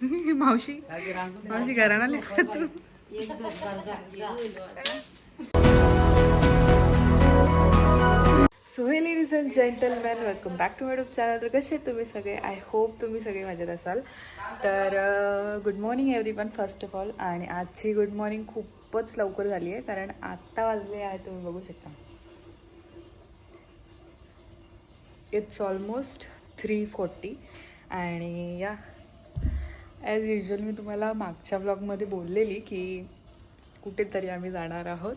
मावशी मावशी घराणा आलीस का तू? So hey ladies and gentleman, welcome back to my YouTube channel. तर कसे तुम्ही सगळे? आय होप तुम्ही सगळे मजेत असाल. तर good morning everyone first of all. आणि आजची गुड मॉर्निंग खूपच लवकर झाली आहे, कारण आत्ता वाजले आहे, तुम्ही बघू शकता, इट्स ऑलमोस्ट 3:40. आणि या ॲज युजल मी तुम्हाला मागच्या ब्लॉगमध्ये बोललेली की कुठेतरी आम्ही जाणार आहोत.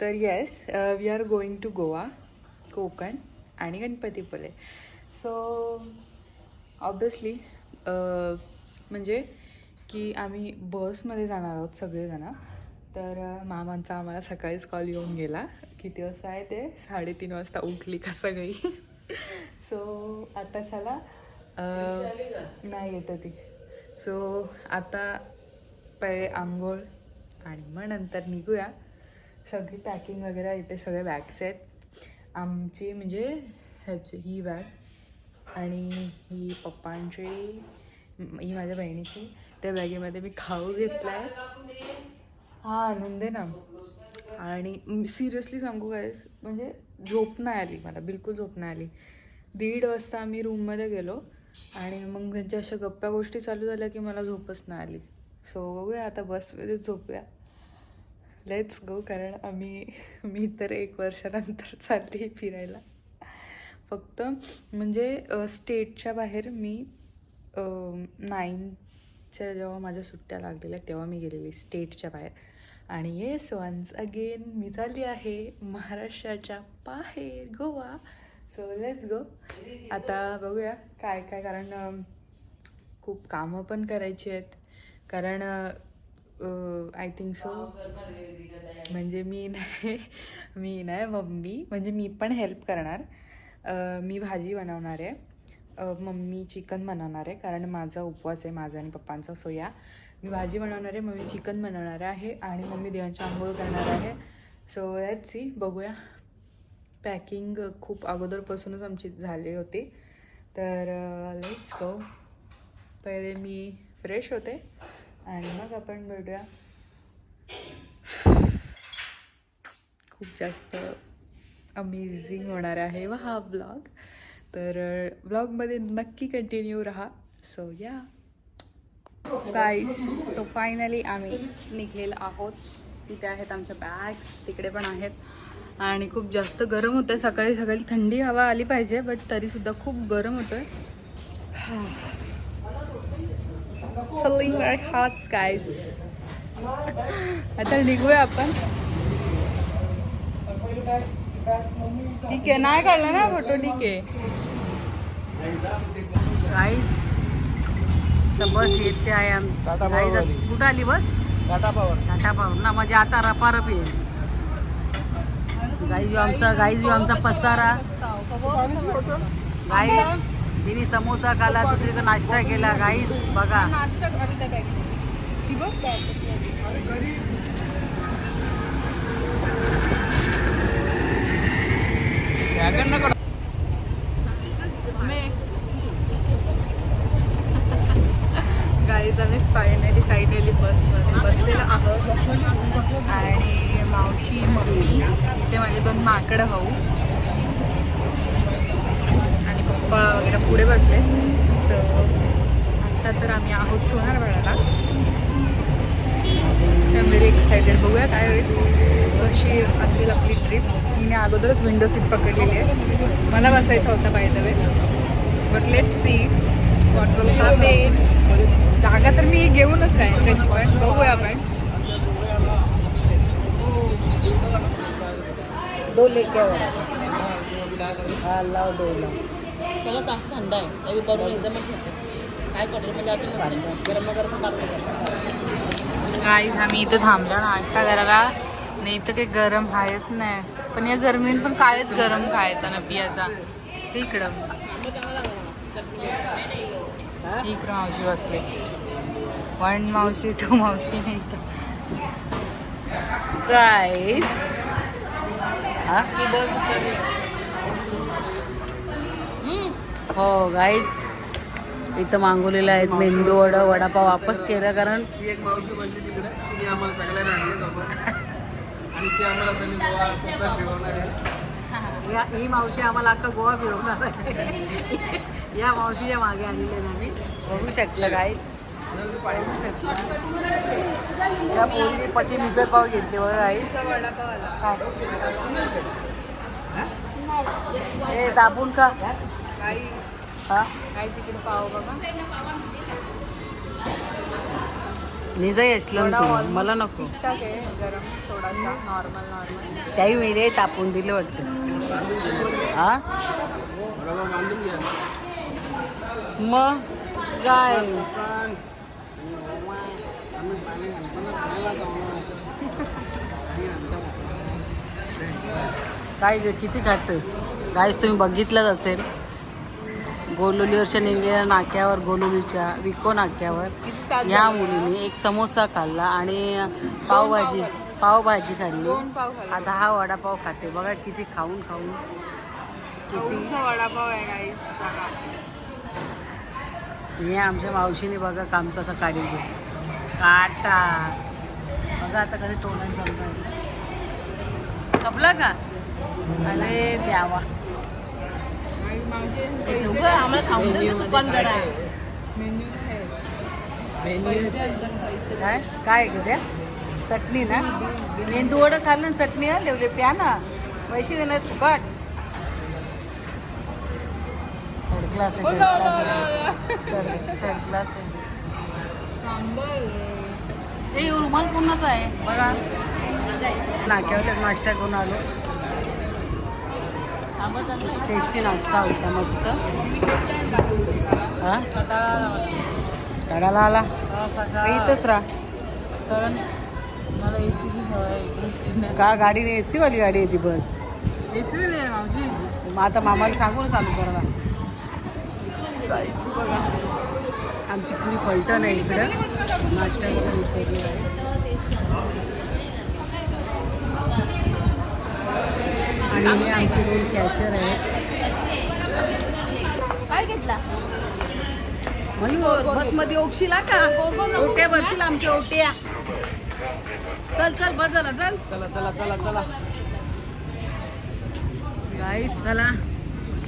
तर yes, we are going to Goa, Konkan आणि गणपतीपुळे. सो ऑब्वियसली म्हणजे की आम्ही बसमध्ये जाणार आहोत सगळेजणं. तर मामांचा आम्हाला सकाळीच कॉल येऊन गेला. किती वाजता आहे ते? 3:30 वाजता उठली का सगळी. सो आता चला, नाही येतं ती. सो आता पहिले आंघोळ आणि मग नंतर निघूया. सगळी पॅकिंग वगैरे इथे सगळे बॅग्स आहेत आमची, म्हणजे ह्याची ही बॅग आणि ही पप्पांची, ही माझ्या बहिणीची. त्या बॅगेमध्ये मी खाऊ घेतला आहे. हां, आणून दे ना. आणि सिरियसली सांगू काय, म्हणजे झोप नाही आली मला, बिलकुल झोप नाही आली. 1:30 वाजता आम्ही रूममध्ये गेलो आणि मग त्यांच्या अशा गप्पा गोष्टी चालू झाल्या की मला झोपच नाही आली. सो बघूया आता बसमध्येच झोपूया. Let's go. कारण मी तर 1 वर्षानंतर चालली फिरायला. फक्त म्हणजे स्टेटच्या बाहेर मी 9च्या जेव्हा माझ्या सुट्ट्या लागलेल्या तेव्हा मी गेलेली स्टेटच्या बाहेर. आणि येस, वन्स अगेन मी चालली आहे महाराष्ट्राच्या बाहेर, गोवा. So let's go. आता बघूया काय काय, कारण खूप कामं पण करायची आहेत. कारण आय थिंक सो, म्हणजे मी नाही मम्मी, म्हणजे मी पण हेल्प करणार. मी भाजी बनवणार आहे, मम्मी चिकन बनवणार आहे, कारण माझा उपवास आहे, माझा आणि पप्पांचा. सो या, मी भाजी बनवणार आहे, मम्मी चिकन बनवणार आहे आणि मम्मी देवांची आंघोळ करणार आहे. सो लेट्स सी, बघूया. पॅकिंग खूप अगोदरपासूनच आमची झाली होती. तर लेट्स गो. पहिले मी फ्रेश होते आणि मग आपण भेटूया. खूप जास्त अमेझिंग होणार आहे हा ब्लॉग. तर ब्लॉगमध्ये नक्की कंटिन्यू राहा. सो या गाईज, सो फायनली आम्ही निघलेलो आहोत. इथे आहेत आमच्या बॅग्स, तिकडे पण आहेत. आणि खूप जास्त गरम होतं आहे. सकाळी सकाळी थंडी हवा आली पाहिजे, बट तरीसुद्धा खूप गरम होतं आहे. Feeling very hot guys. आता निघूया आपण. ठीक आहे, नाही काढला ना फोटो? ठीक आहे गाईज. तर बस येते आहे. कुठं आली बस? टाटा पावर ना, म्हणजे आता रपारप येईल. गाईज आमचा पसारा. गाईज तिने समोसा खाला, दुसरीकडे नाश्ता केला. गाईज बघा, गाईज आम्ही फायनली बसमध्ये बसलेलो आहोत. आणि मावशी, मम्मी, इथे माझे 2 माकडं भाऊ आणि पप्पा वगैरे पुढे बसले. सो आत्ता तर आम्ही आहोत सोनारवाड्याला. I am very excited. बघूया काय होईल, कशी असेल आपली ट्रिप. मी अगोदरच विंडो सीट पकडलेली आहे. मला बसायचं होतं by the way, but let's see what will happen. जागा तर मी घेऊनच राहीन कशी पण. बघूया आपण. 2 लेके लाव 2 त्याला तास थंड आहे, तरी बरोबर एकदमच होते. काय करतो म्हणजे आता गरम काढतो. गाईज आम्ही इथं थांबलो नाश्ता करायला. नाही तर काही गरम आहेच नाही, पण या गरमीत पण कायच गरम खायचा ना पियाचा. इकडं मावशी बसले. 1 मावशी 2 मावशी नाही तर गाईज. ही बस हो गाईज, इथं मागवलेलं आहेत मेंदू वडा वडापाव वापस केलं कारण ती एक मावशी बनली तिकडे तिने आम्हाला सगळ्यांना आणले सोबत आणि ते आम्हाला सगळी गोवा कोकण फिरवणार आहे. ही मावशी आम्हाला अख्खा गोवा फिरवणार आहे. या मावशीच्या मागे आलेले नाही बघू शकता काय या पोरीने पती मिसळ पाव घेतले बघा आई हे दाबून का हा काय तिकडे पाव बघा निजा असलं मला नको ठीक आहे गरम थोडासा नॉर्मल त्याही वेळे तापून दिले वाटतं हा बरोबर बांधून घ्या. मग काय आम्ही पाणी घालतो ना, पाण्याला जाऊन आणि नंतर काय ग, किती खातस गाईस तुम्ही बघितलंच असेल गोलुलीवरच्या निघलेल्या नाक्यावर गोलुलीच्या विको नाक्यावर ह्या मुलीने एक समोसा खाल्ला आणि पावभाजी खाल्ली 2 पाव खाल्ले. आता हा वडापाव खाते बघा किती खाऊन किती किती वडापाव आहे गाईस हे आमच्या मावशीने बघा काम कसं काढील ते काटा बघा आता कधी तोंडाने चालतं कपला का अरे द्यावा आम्हाला खाऊन काय द्या चटणी ना मेंदू वडं खाल्लं ना चटणी ना लेवले प्या ना पैसे देणार फुकट थर्ड क्लास आहे थर्ड क्लास आहे ते रुमाल पूर्णच आहे बघा नाक्यावर नाश्ता करून आलो टेस्टी नाश्ता होता मस्त हा तडाला आला इथंच राहा कारण मला एसीची सवय आहे एसी का गाडीने एसी वाली गाडी आहे ती बस एसी आहे मावशी मग आता मामाला सांगू ना चालू करायला बघा आमची पुरी फलटण आहे इकडं नाश्ता उतरली आहे आणि हे आमचे 2 कॅशियर आहेत काय घेतला मयूर बसमध्ये ओक्षीला का ओट्या भरशील आमच्या ओट्या चल चल बस झाला चल चला चला चला चला गाईत चला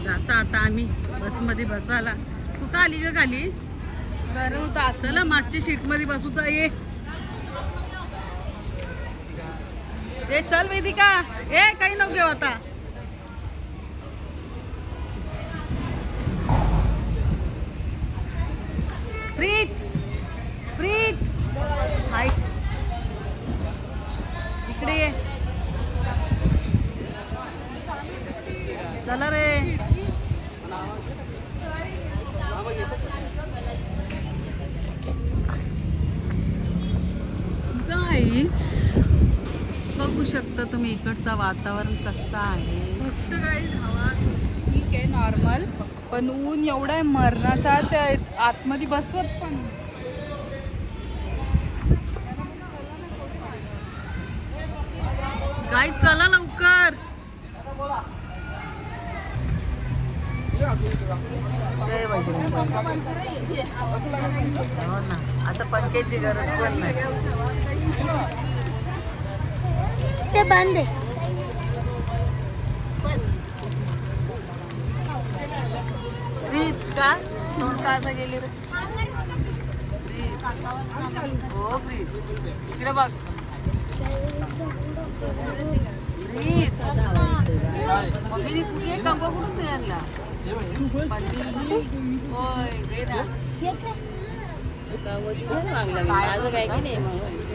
जाता आता आम्ही बसमध्ये बसायला तू का आली ग खाली बरं होता चला मागच्या सीटमध्ये बसूचा ये चल वेदिका ए काही नको घेऊ आता प्रीत प्रीत हाय इकडे ये चला रे गाईज बघू शकता तुम्ही इकडचं वातावरण कसं आहे फक्त गाईस हवा थोडीशी ठीक आहे नॉर्मल पण ऊन एवढा आहे मरणाचा त्या आतमध्ये बसवत पण नाही. गाईज चला लवकर जय बजरंग बली. हो ना आता पंख्याची गरज पण नाही ते बंद आहे प्रीत का तोंड का असं गेली रे प्रीत हो प्रीत इकडे बघ प्रीत मम्मीने कुठे कंगवा कुठून ते आणला होय दे ना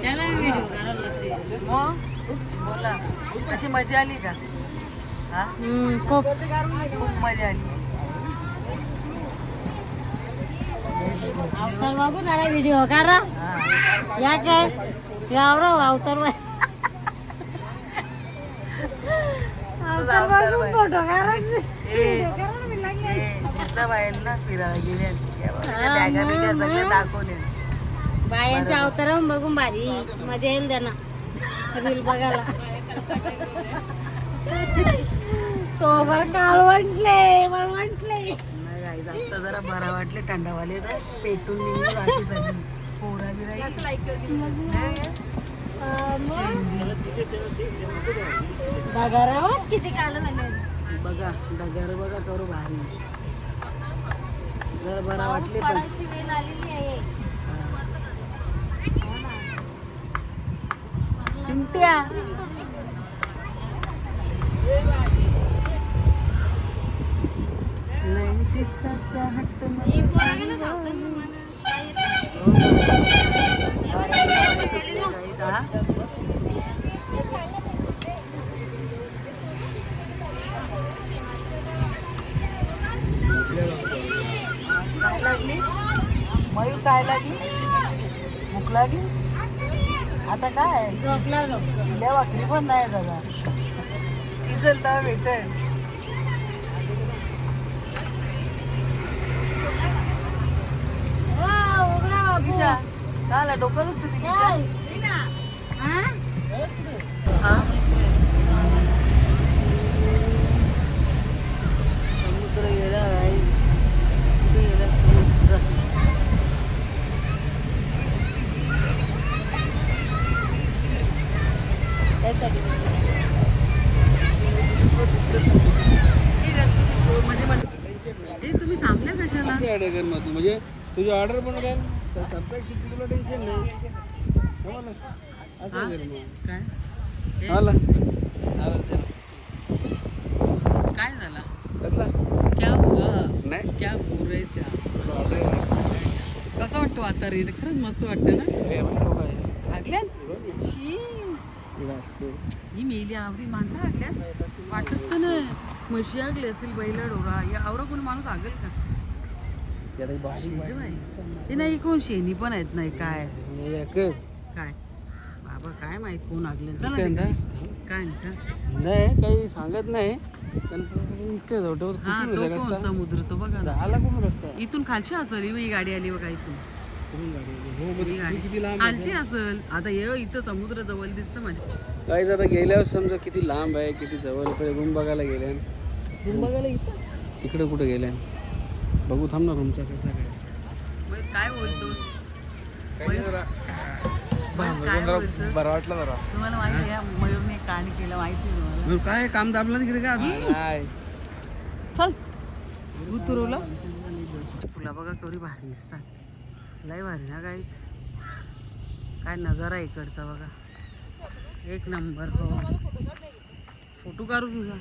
त्याला व्हिडिओ करायला लागते मग बोला कशी मजा आली का हा खूप खूप मजा आली अवतार बघू जरा व्हिडिओ करा हा या काय यावर अवतार अवतार बघू फोटो करा कुठल्या बाहेरला फिरायला गेले बॅगा बिगा सगळ्या दाखवले बायांच्या अवतार बघून भारी मजा येईल त्यांना रील बघायला तो बरं काल म्हटले मला म्हटले नाही आता जरा बरा वाटले थंडावाले तर पेटून निघून बाकी सगळी पोरा बिरा ढगारावर किती काल झाले बघा डगर बघा करू भारी जरा बरा पाऊस वाटले पण पडायची वेळ आलेली आहे हो ना. चिमट्या लय दिवसाचा हट्ट ही पोरं ना खातं मी मला. हा? काय लागली मयूर काय लागली भूक लागली आता काय झोपला गं. शिल्या भाकरी पण नाही दादा शिजल तर भेटेल वा, उघडा बाबू. दिशा काय डोकं दुखतं ती दिशा चल. हा? हा? समुद्र गेला guys. कुठे गेला समुद्र तुम्ही थांबल्या कशाला अशी ऑर्डर कर मग तू म्हणजे तुझी ऑर्डर पण काय सरप्राईज शिफ्ट तुला टेन्शन नाही हो ना असं हा? कर मग काय हाला चालेल चल काय झाला कसला क्या हुआ नाही क्या बोल रहे थे आप? ऑर्डर कसं वाटतं वातावरण इथे खरंच मस्त वाटतं ना आगल्यान ही मेली आवरी माणसं आगल्यान वाटत तर नाही म्हशी आगली असतील बैला डोरा या आवरा कोणी माणूस आगेल का ते नाही कोण शेणी पण आहेत नाही काय काय बाबा काय माहित कोण आगले चला काय म्हणता नाही काही सांगत नाही पण इतकं जवळ हा तो कोण समुद्र तो बघा ना आला कोण रस्ता इथून खालची असेल ही गाडी आली बघा इथून हो ही गाडी किती लांब खालती असेल आता ये इथं समुद्र जवळ दिसतं माझ्या काहीच आता गेल्यावर समजा किती लांब आहे किती जवळ आहे. पहिले रूम बघायला गेल्या रूम बघायला इथं इकडे कुठे गेल्या बघू थांब ना रूमचा कसा काय मग काय बोलतोस काय बोलतोस बरं वाटलं जरा तुम्हाला माहिती आहे मयूरने कान केलं माहिती आहे तुम्हाला काय काम दाबलं तिकडे का नाही चल दूध पुरवलं फुला बघा केवढी भारी दिसतात लय भारी ना गाईच काय नजारा आहे इकडचा बघा एक नंबर हो फोटो काढू तुझा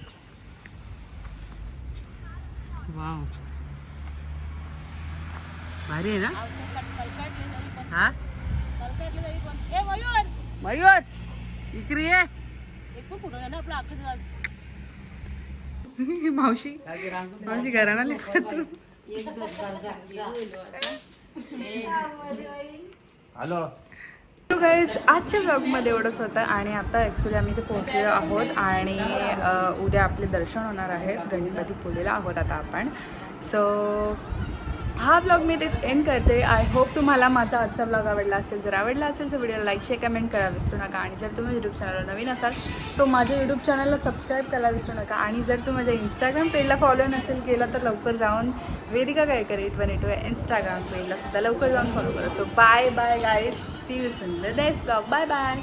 वाव भारी आहे ना हा मयूर इकडे ये मावशी मावशी घराणा आलीस का तू हॅलो सो गाईज आजच्या ब्लॉगमध्ये एवढंच होतं आणि आता ॲक्च्युली आम्ही इथे पोहोचलेलो आहोत आणि उद्या आपले दर्शन होणार आहेत गणपतीपुळेला आहोत आता आपण सो हा ब्लॉग मी तेच एंड करते आय होप तुम्हाला माझा आजचा ब्लॉग आवडला असेल जर आवडला असेल तर व्हिडिओला लाईक शेअर कमेंट करा विसरू नका आणि जर तुम्ही यूट्यूब चॅनलला नवीन असाल तर माझ्या यूट्यूब चॅनलला सबस्क्राईब करायला विसरू नका आणि जर तू माझ्या इंस्टाग्राम पेजला फॉलो नसेल केला तर लवकर जाऊन वेदिका गायकर 8182 इंस्टाग्राम पेजला सुद्धा लवकर जाऊन फॉलो करा so bye bye guys see you soon with next blog bye bye